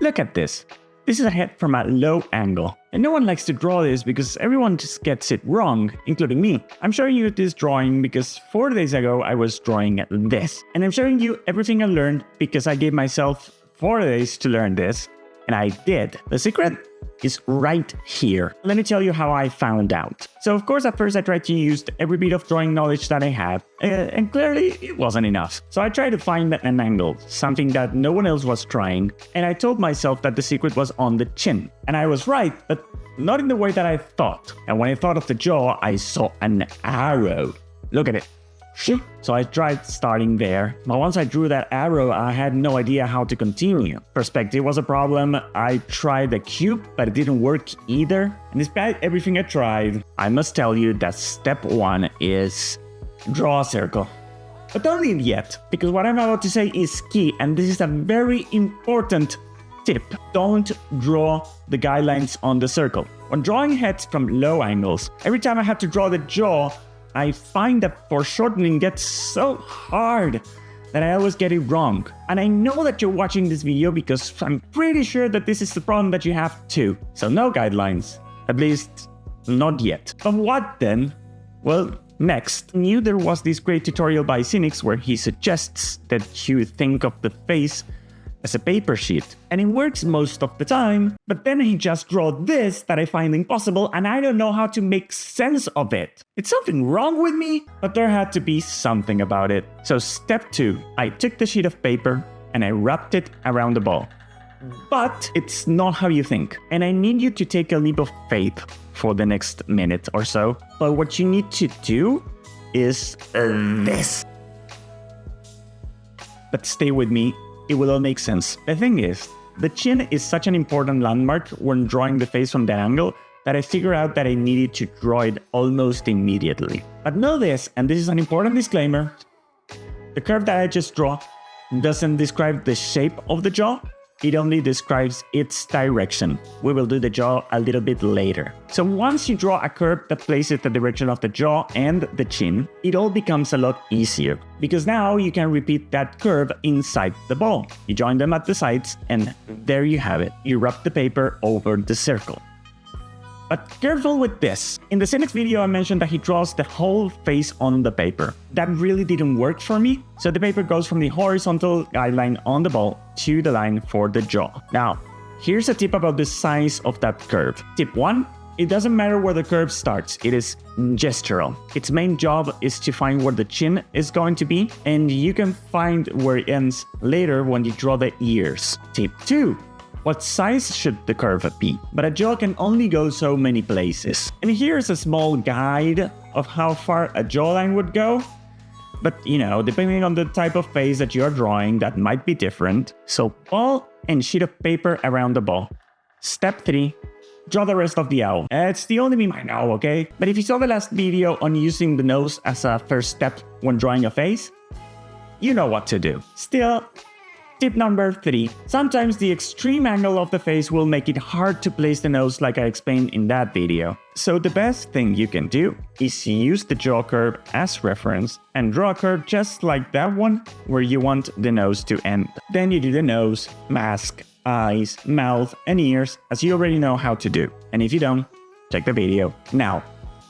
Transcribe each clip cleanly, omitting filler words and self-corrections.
Look at this. This is a head from a low angle. And no one likes to draw this because everyone just gets it wrong, including me. I'm showing you this drawing because 4 days ago I was drawing this. And I'm showing you everything I learned because I gave myself 4 days to learn this. And I did. The secret is right here. Let me tell you how I found out. So of course at first I tried to use every bit of drawing knowledge that I had, and clearly it wasn't enough. So I tried to find an angle, something that no one else was trying, and I told myself that the secret was on the chin. And I was right, but not in the way that I thought. And when I thought of the jaw, I saw an arrow. Look at it. So I tried starting there, but once I drew that arrow, I had no idea how to continue. Perspective was a problem. I tried the cube, but it didn't work either. And despite everything I tried, I must tell you that step 1 is draw a circle. But don't leave yet, because what I'm about to say is key, and this is a very important tip. Don't draw the guidelines on the circle. When drawing heads from low angles, every time I have to draw the jaw, I find that foreshortening gets so hard that I always get it wrong. And I know that you're watching this video because I'm pretty sure that this is the problem that you have too. So no guidelines, at least not yet. But what then? Well, next, I knew there was this great tutorial by Cynics where he suggests that you think of the face as a paper sheet. And it works most of the time, but then he just draw this that I find impossible and I don't know how to make sense of it. It's something wrong with me, but there had to be something about it. So step 2, I took the sheet of paper and I wrapped it around the ball. But it's not how you think. And I need you to take a leap of faith for the next minute or so. But what you need to do is this. But stay with me. It will all make sense. The thing is, the chin is such an important landmark when drawing the face from that angle that I figured out that I needed to draw it almost immediately. But know this, and this is an important disclaimer, the curve that I just draw doesn't describe the shape of the jaw, it only describes its direction. We will do the jaw a little bit later. So once you draw a curve that places the direction of the jaw and the chin, it all becomes a lot easier. Because now you can repeat that curve inside the ball. You join them at the sides and there you have it. You wrap the paper over the circle. But careful with this. In the Cynics video, I mentioned that he draws the whole face on the paper. That really didn't work for me. So the paper goes from the horizontal guideline on the ball to the line for the jaw. Now, here's a tip about the size of that curve. Tip 1, it doesn't matter where the curve starts. It is gestural. Its main job is to find where the chin is going to be, and you can find where it ends later when you draw the ears. Tip 2. What size should the curve be? But a jaw can only go so many places. And here's a small guide of how far a jawline would go. But you know, depending on the type of face that you're drawing, that might be different. So ball and sheet of paper around the ball. Step 3, draw the rest of the owl. It's the only meme I know, okay? But if you saw the last video on using the nose as a first step when drawing a face, you know what to do. Still, tip number 3. Sometimes the extreme angle of the face will make it hard to place the nose like I explained in that video. So the best thing you can do is use the jaw curve as reference and draw a curve just like that one where you want the nose to end. Then you do the nose, mask, eyes, mouth, and ears as you already know how to do. And if you don't, check the video. Now,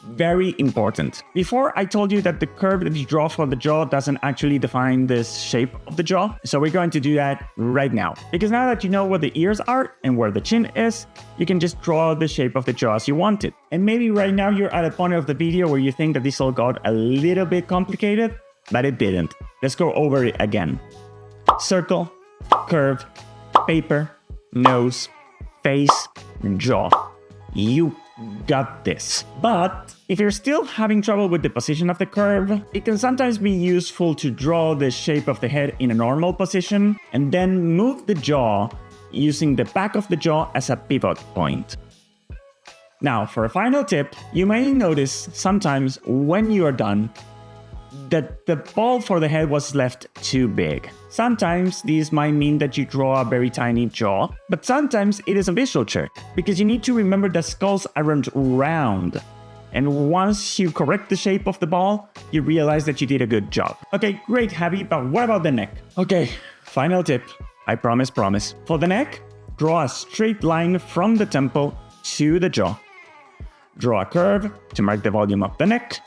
very important. Before I told you that the curve that you draw for the jaw doesn't actually define the shape of the jaw. So we're going to do that right now. Because now that you know where the ears are and where the chin is, you can just draw the shape of the jaw as you want it. And maybe right now you're at a point of the video where you think that this all got a little bit complicated, but it didn't. Let's go over it again. Circle, curve, paper, nose, face, jaw. You got this. But if you're still having trouble with the position of the curve, it can sometimes be useful to draw the shape of the head in a normal position and then move the jaw using the back of the jaw as a pivot point. Now, for a final tip, you may notice sometimes when you are done that the ball for the head was left too big. Sometimes this might mean that you draw a very tiny jaw, but sometimes it is a visual trick because you need to remember that skulls aren't round. And once you correct the shape of the ball, you realize that you did a good job. Okay, great, Javi, but what about the neck? Okay, final tip. I promise. For the neck, draw a straight line from the temple to the jaw. Draw a curve to mark the volume of the neck,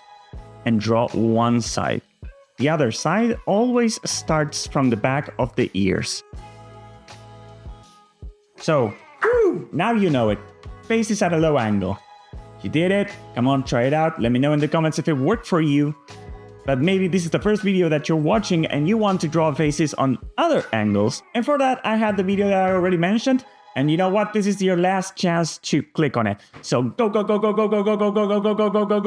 and draw one side. The other side always starts from the back of the ears. So, now you know it. Face is at a low angle. You did it. Come on, try it out. Let me know in the comments if it worked for you. But maybe this is the first video that you're watching and you want to draw faces on other angles. And for that, I had the video that I already mentioned. And you know what? This is your last chance to click on it. So go, go, go, go, go, go, go, go, go, go, go, go, go, go, go.